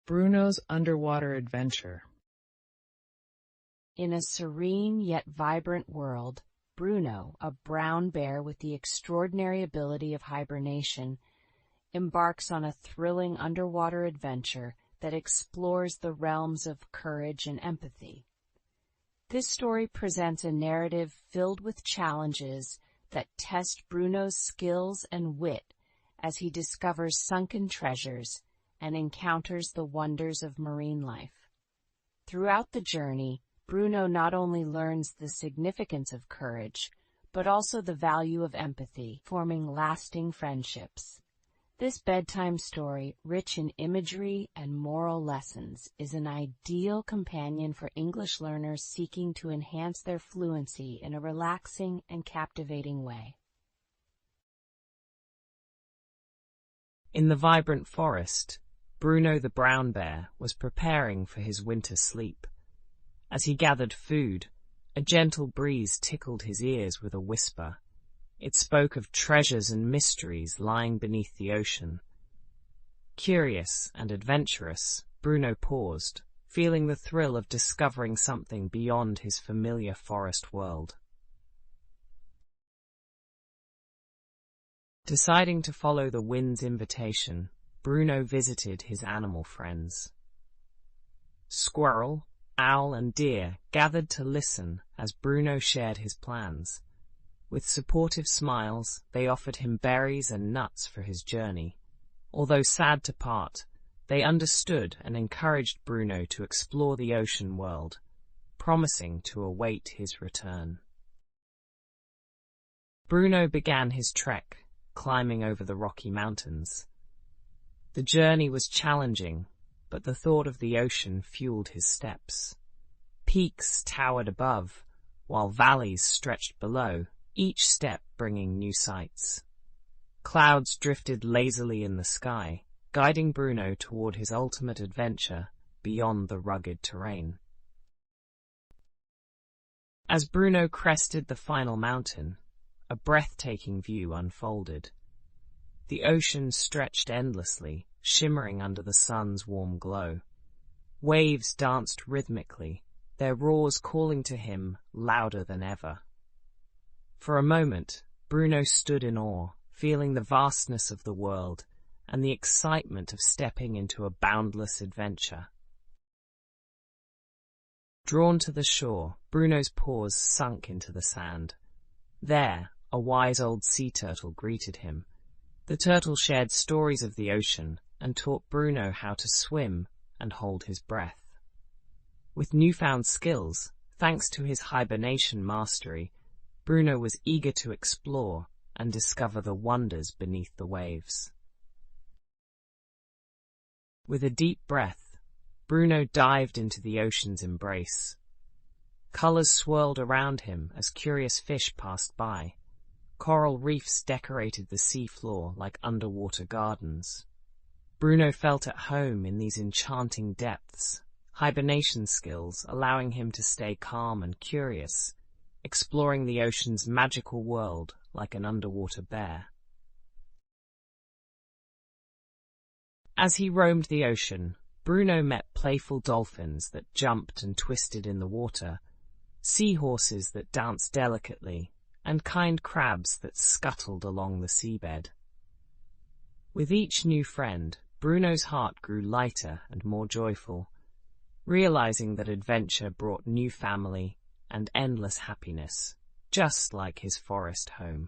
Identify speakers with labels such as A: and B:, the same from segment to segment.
A: Bruno's underwater adventure.
B: In a serene yet vibrant world, Bruno, a brown bear with the extraordinary ability of hibernation, embarks on a thrilling underwater adventure that explores the realms of courage and empathy. This story presents a narrative filled with challenges that test Bruno's skills and wit as he discovers sunken treasures and encounters the wonders of marine life. Throughout the journey, Bruno not only learns the significance of courage, but also the value of empathy, forming lasting friendships. This bedtime story, rich in imagery and moral lessons, is an ideal companion for English learners seeking to enhance their fluency in a relaxing and captivating way.
C: In the vibrant forest, Bruno the brown bear was preparing for his winter sleep. As he gathered food, a gentle breeze tickled his ears with a whisper. It spoke of treasures and mysteries lying beneath the ocean. Curious and adventurous, Bruno paused, feeling the thrill of discovering something beyond his familiar forest world. Deciding to follow the wind's invitation, Bruno visited his animal friends. Squirrel, owl, and deer gathered to listen as Bruno shared his plans. With supportive smiles, they offered him berries and nuts for his journey. Although sad to part, they understood and encouraged Bruno to explore the ocean world, promising to await his return. Bruno began his trek, climbing over the Rocky Mountains. The journey was challenging, but the thought of the ocean fueled his steps. Peaks towered above, while valleys stretched below, each step bringing new sights. Clouds drifted lazily in the sky, guiding Bruno toward his ultimate adventure beyond the rugged terrain. As Bruno crested the final mountain, a breathtaking view unfolded. The ocean stretched endlessly, shimmering under the sun's warm glow. Waves danced rhythmically, their roars calling to him louder than ever. For a moment, Bruno stood in awe, feeling the vastness of the world and the excitement of stepping into a boundless adventure. Drawn to the shore, Bruno's paws sunk into the sand. There, a wise old sea turtle greeted him. The turtle shared stories of the ocean and taught Bruno how to swim and hold his breath. With newfound skills, thanks to his hibernation mastery, Bruno was eager to explore and discover the wonders beneath the waves. With a deep breath, Bruno dived into the ocean's embrace. Colors swirled around him as curious fish passed by. Coral reefs decorated the sea floor like underwater gardens. Bruno felt at home in these enchanting depths, hibernation skills allowing him to stay calm and curious, exploring the ocean's magical world like an underwater bear. As he roamed the ocean, Bruno met playful dolphins that jumped and twisted in the water, seahorses that danced delicately, and kind crabs that scuttled along the seabed. With each new friend, Bruno's heart grew lighter and more joyful, realizing that adventure brought new family and endless happiness, just like his forest home.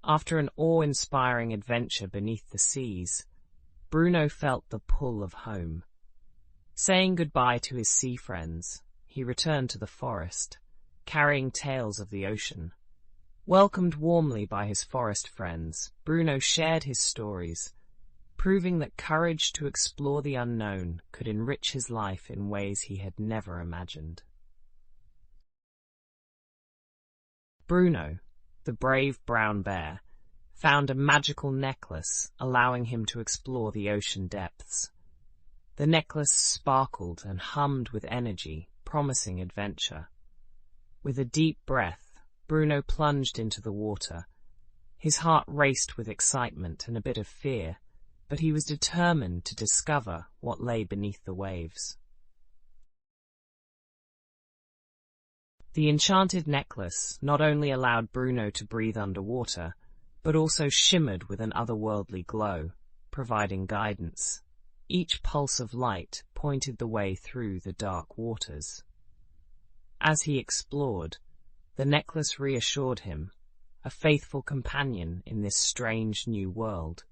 C: After an awe-inspiring adventure beneath the seas, Bruno felt the pull of home. Saying goodbye to his sea friends, he returned to the forest, carrying tales of the ocean. Welcomed warmly by his forest friends, Bruno shared his stories, proving that courage to explore the unknown could enrich his life in ways he had never imagined. Bruno, the brave brown bear, found a magical necklace allowing him to explore the ocean depths. The necklace sparkled and hummed with energy, promising adventure. With a deep breath, Bruno plunged into the water. His heart raced with excitement and a bit of fear, but he was determined to discover what lay beneath the waves. The enchanted necklace not only allowed Bruno to breathe underwater, but also shimmered with an otherworldly glow, providing guidance. Each pulse of light pointed the way through the dark waters. As he explored, the necklace reassured him, a faithful companion in this strange new world.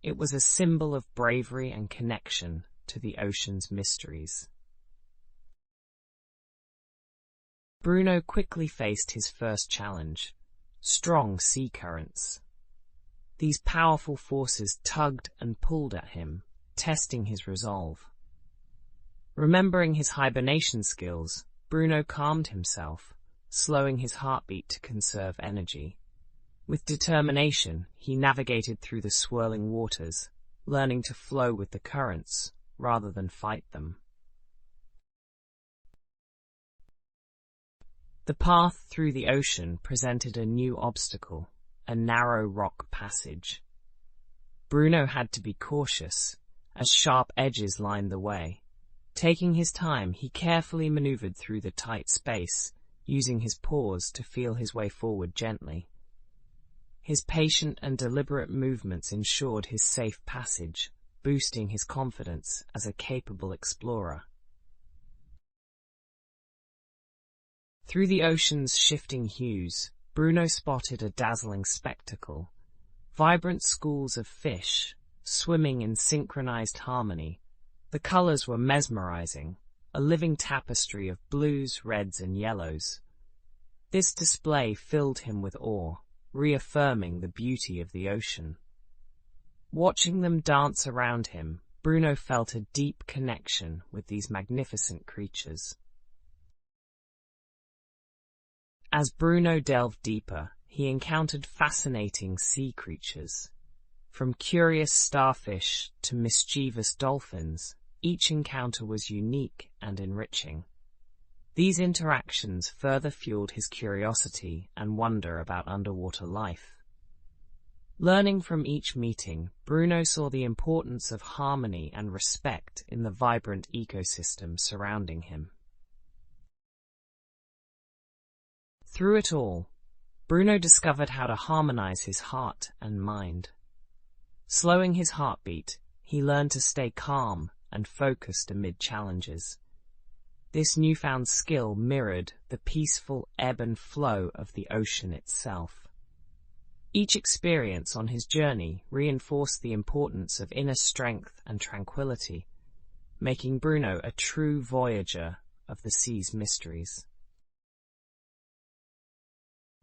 C: It was a symbol of bravery and connection to the ocean's mysteries. Bruno quickly faced his first challenge: strong sea currents. These powerful forces tugged and pulled at him, testing his resolve. Remembering his hibernation skills, Bruno calmed himself, slowing his heartbeat to conserve energy. With determination, he navigated through the swirling waters, learning to flow with the currents rather than fight them. The path through the ocean presented a new obstacle, a narrow rock passage. Bruno had to be cautious, as sharp edges lined the way. Taking his time, he carefully maneuvered through the tight space, using his paws to feel his way forward gently. His patient and deliberate movements ensured his safe passage, boosting his confidence as a capable explorer. Through the ocean's shifting hues, Bruno spotted a dazzling spectacle. Vibrant schools of fish, swimming in synchronized harmony. The colors were mesmerizing, a living tapestry of blues, reds, and yellows. This display filled him with awe, reaffirming the beauty of the ocean. Watching them dance around him, Bruno felt a deep connection with these magnificent creatures. As Bruno delved deeper, he encountered fascinating sea creatures. From curious starfish to mischievous dolphins, each encounter was unique and enriching. These interactions further fueled his curiosity and wonder about underwater life. Learning from each meeting, Bruno saw the importance of harmony and respect in the vibrant ecosystem surrounding him. Through it all, Bruno discovered how to harmonize his heart and mind. Slowing his heartbeat, he learned to stay calm and focused amid challenges. This newfound skill mirrored the peaceful ebb and flow of the ocean itself. Each experience on his journey reinforced the importance of inner strength and tranquility, making Bruno a true voyager of the sea's mysteries.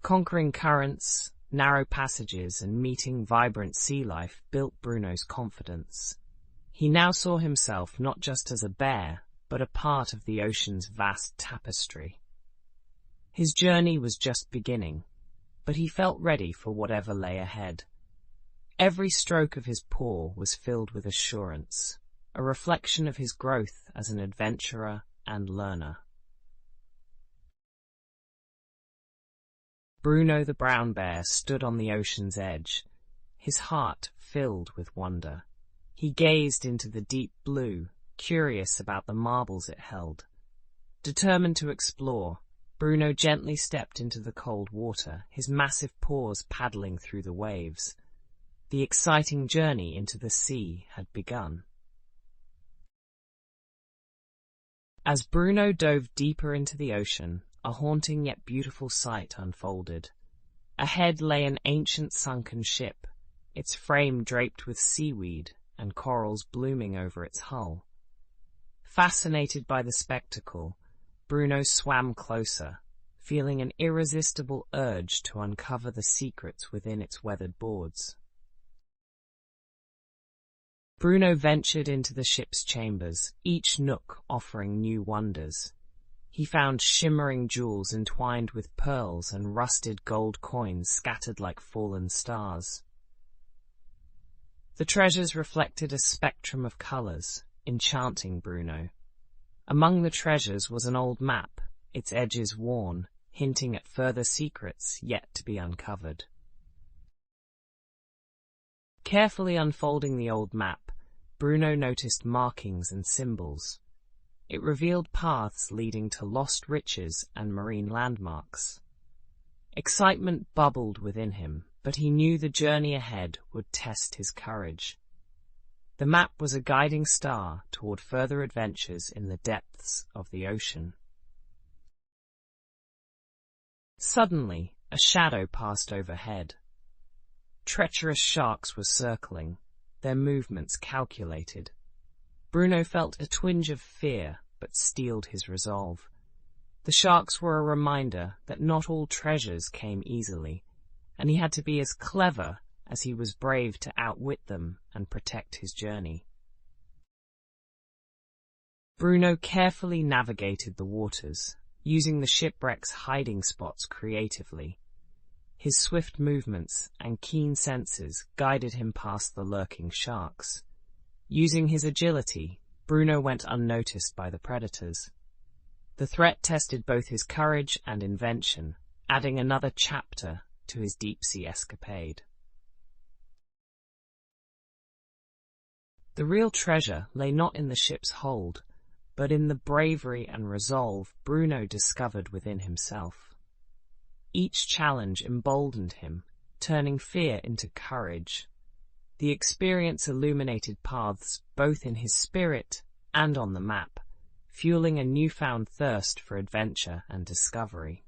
C: Conquering currents, narrow passages, and meeting vibrant sea life built Bruno's confidence. He now saw himself not just as a bear, but a part of the ocean's vast tapestry. His journey was just beginning, but he felt ready for whatever lay ahead. Every stroke of his paw was filled with assurance, a reflection of his growth as an adventurer and learner. Bruno the brown bear stood on the ocean's edge, his heart filled with wonder. He gazed into the deep blue, curious about the marvels it held. Determined to explore, Bruno gently stepped into the cold water, his massive paws paddling through the waves. The exciting journey into the sea had begun. As Bruno dove deeper into the ocean, a haunting yet beautiful sight unfolded. Ahead lay an ancient sunken ship, its frame draped with seaweed and corals blooming over its hull. Fascinated by the spectacle, Bruno swam closer, feeling an irresistible urge to uncover the secrets within its weathered boards. Bruno ventured into the ship's chambers, each nook offering new wonders. He found shimmering jewels entwined with pearls and rusted gold coins scattered like fallen stars. The treasures reflected a spectrum of colors, enchanting Bruno. Among the treasures was an old map, its edges worn, hinting at further secrets yet to be uncovered. Carefully unfolding the old map, Bruno noticed markings and symbols. It revealed paths leading to lost riches and marine landmarks. Excitement bubbled within him, but he knew the journey ahead would test his courage. The map was a guiding star toward further adventures in the depths of the ocean. Suddenly, a shadow passed overhead. Treacherous sharks were circling, their movements calculated. Bruno felt a twinge of fear, but steeled his resolve. The sharks were a reminder that not all treasures came easily, and he had to be as clever as he was brave to outwit them and protect his journey. Bruno carefully navigated the waters, using the shipwreck's hiding spots creatively. His swift movements and keen senses guided him past the lurking sharks. Using his agility, Bruno went unnoticed by the predators. The threat tested both his courage and invention, adding another chapter to his deep-sea escapade. The real treasure lay not in the ship's hold, but in the bravery and resolve Bruno discovered within himself. Each challenge emboldened him, turning fear into courage. The experience illuminated paths both in his spirit and on the map, fueling a newfound thirst for adventure and discovery.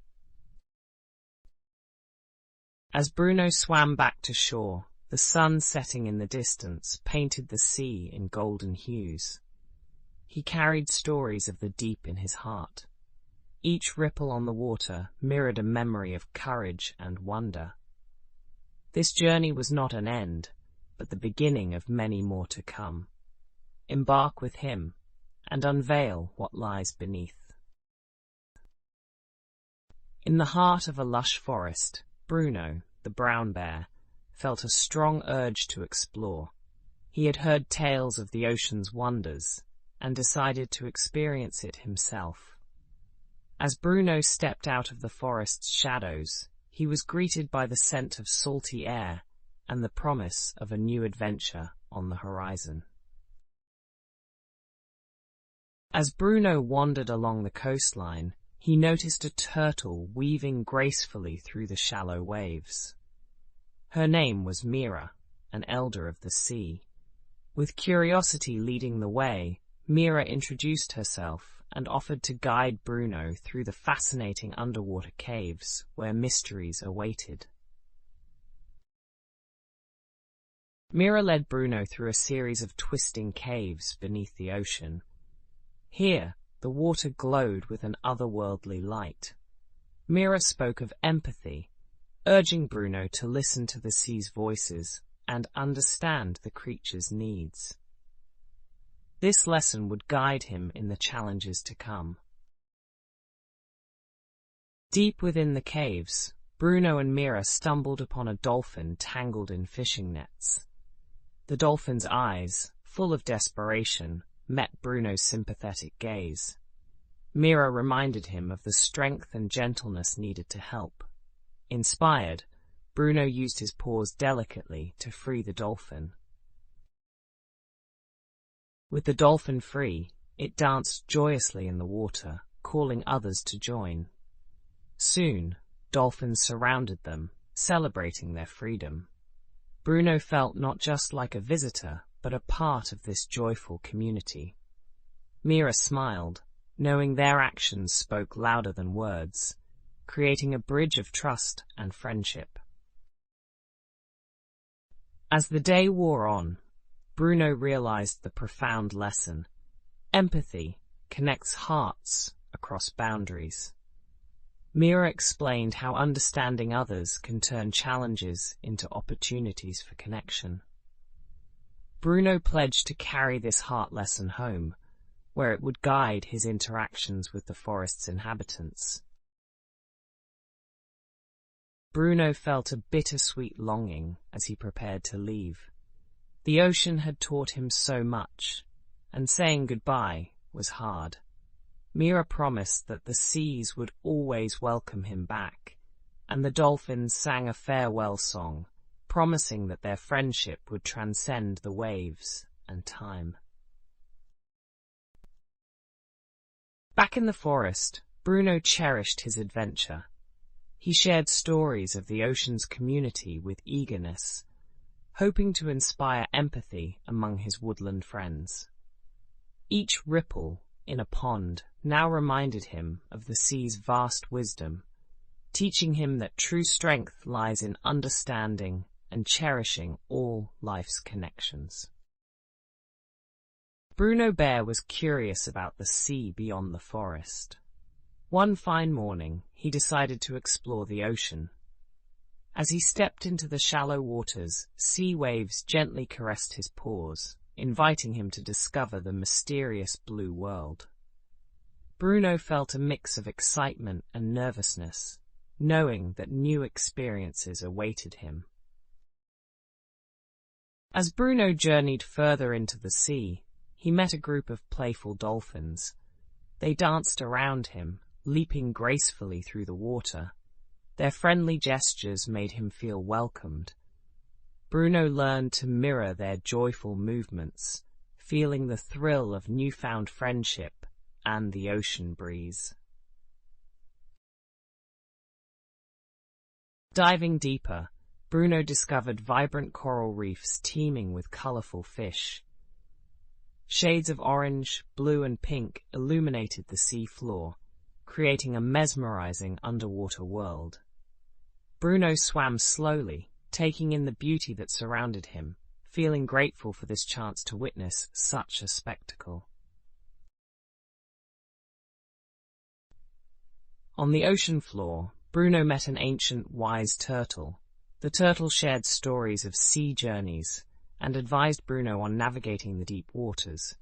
C: As Bruno swam back to shore, the sun setting in the distance painted the sea in golden hues. He carried stories of the deep in his heart. Each ripple on the water mirrored a memory of courage and wonder. This journey was not an end, but the beginning of many more to come. Embark with him and unveil what lies beneath. In the heart of a lush forest, Bruno, the brown bear, felt a strong urge to explore. He had heard tales of the ocean's wonders and decided to experience it himself. As Bruno stepped out of the forest's shadows, he was greeted by the scent of salty air and the promise of a new adventure on the horizon. As Bruno wandered along the coastline, he noticed a turtle weaving gracefully through the shallow waves. Her name was Mira, an elder of the sea. With curiosity leading the way, Mira introduced herself and offered to guide Bruno through the fascinating underwater caves where mysteries awaited. Mira led Bruno through a series of twisting caves beneath the ocean. Here, the water glowed with an otherworldly light. Mira spoke of empathy, urging Bruno to listen to the sea's voices and understand the creature's needs. This lesson would guide him in the challenges to come. Deep within the caves, Bruno and Mira stumbled upon a dolphin tangled in fishing nets. The dolphin's eyes, full of desperation, met Bruno's sympathetic gaze. Mira reminded him of the strength and gentleness needed to help. Inspired, Bruno used his paws delicately to free the dolphin. With the dolphin free, it danced joyously in the water, calling others to join. Soon, dolphins surrounded them, celebrating their freedom. Bruno felt not just like a visitor, but a part of this joyful community. Mira smiled, knowing their actions spoke louder than words, creating a bridge of trust and friendship. As the day wore on, Bruno realized the profound lesson. Empathy connects hearts across boundaries. Mira explained how understanding others can turn challenges into opportunities for connection. Bruno pledged to carry this heart lesson home, where it would guide his interactions with the forest's inhabitants. Bruno felt a bittersweet longing as he prepared to leave. The ocean had taught him so much, and saying goodbye was hard. Mira promised that the seas would always welcome him back, and the dolphins sang a farewell song, promising that their friendship would transcend the waves and time. Back in the forest, Bruno cherished his adventure. He shared stories of the ocean's community with eagerness, hoping to inspire empathy among his woodland friends. Each ripple in a pond now reminded him of the sea's vast wisdom, teaching him that true strength lies in understanding and cherishing all life's connections. Bruno Bear was curious about the sea beyond the forest. One fine morning, he decided to explore the ocean. As he stepped into the shallow waters, sea waves gently caressed his paws, inviting him to discover the mysterious blue world. Bruno felt a mix of excitement and nervousness, knowing that new experiences awaited him. As Bruno journeyed further into the sea, he met a group of playful dolphins. They danced around him, leaping gracefully through the water. Their friendly gestures made him feel welcomed. Bruno learned to mirror their joyful movements, feeling the thrill of newfound friendship and the ocean breeze. Diving deeper, Bruno discovered vibrant coral reefs teeming with colorful fish. Shades of orange, blue and pink illuminated the sea floor, creating a mesmerizing underwater world. Bruno swam slowly, taking in the beauty that surrounded him, feeling grateful for this chance to witness such a spectacle. On the ocean floor, Bruno met an ancient, wise turtle. The turtle shared stories of sea journeys and advised Bruno on navigating the deep waters.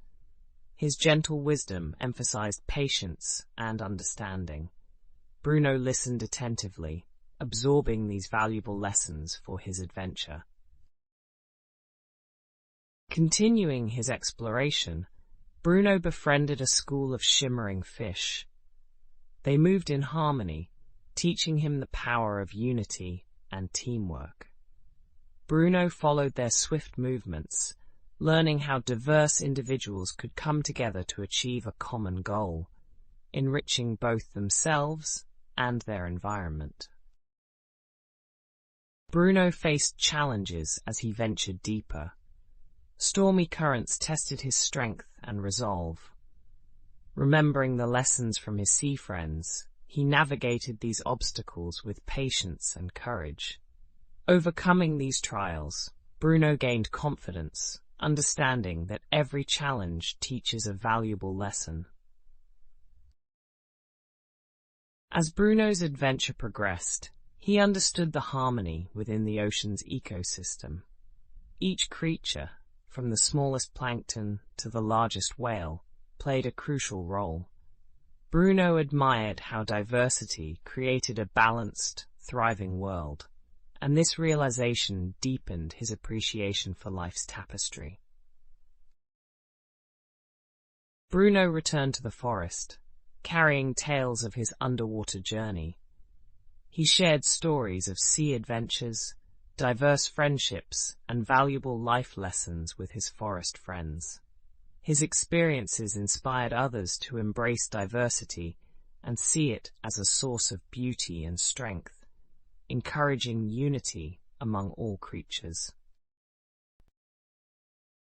C: His gentle wisdom emphasized patience and understanding. Bruno listened attentively, absorbing these valuable lessons for his adventure. Continuing his exploration, Bruno befriended a school of shimmering fish. They moved in harmony, teaching him the power of unity and teamwork. Bruno followed their swift movements, learning how diverse individuals could come together to achieve a common goal, enriching both themselves and their environment. Bruno faced challenges as he ventured deeper. Stormy currents tested his strength and resolve. Remembering the lessons from his sea friends, he navigated these obstacles with patience and courage. Overcoming these trials, Bruno gained confidence, understanding that every challenge teaches a valuable lesson. As Bruno's adventure progressed, he understood the harmony within the ocean's ecosystem. Each creature, from the smallest plankton to the largest whale, played a crucial role. Bruno admired how diversity created a balanced, thriving world, and this realization deepened his appreciation for life's tapestry. Bruno returned to the forest, carrying tales of his underwater journey. He shared stories of sea adventures, diverse friendships, and valuable life lessons with his forest friends. His experiences inspired others to embrace diversity and see it as a source of beauty and strength, encouraging unity among all creatures.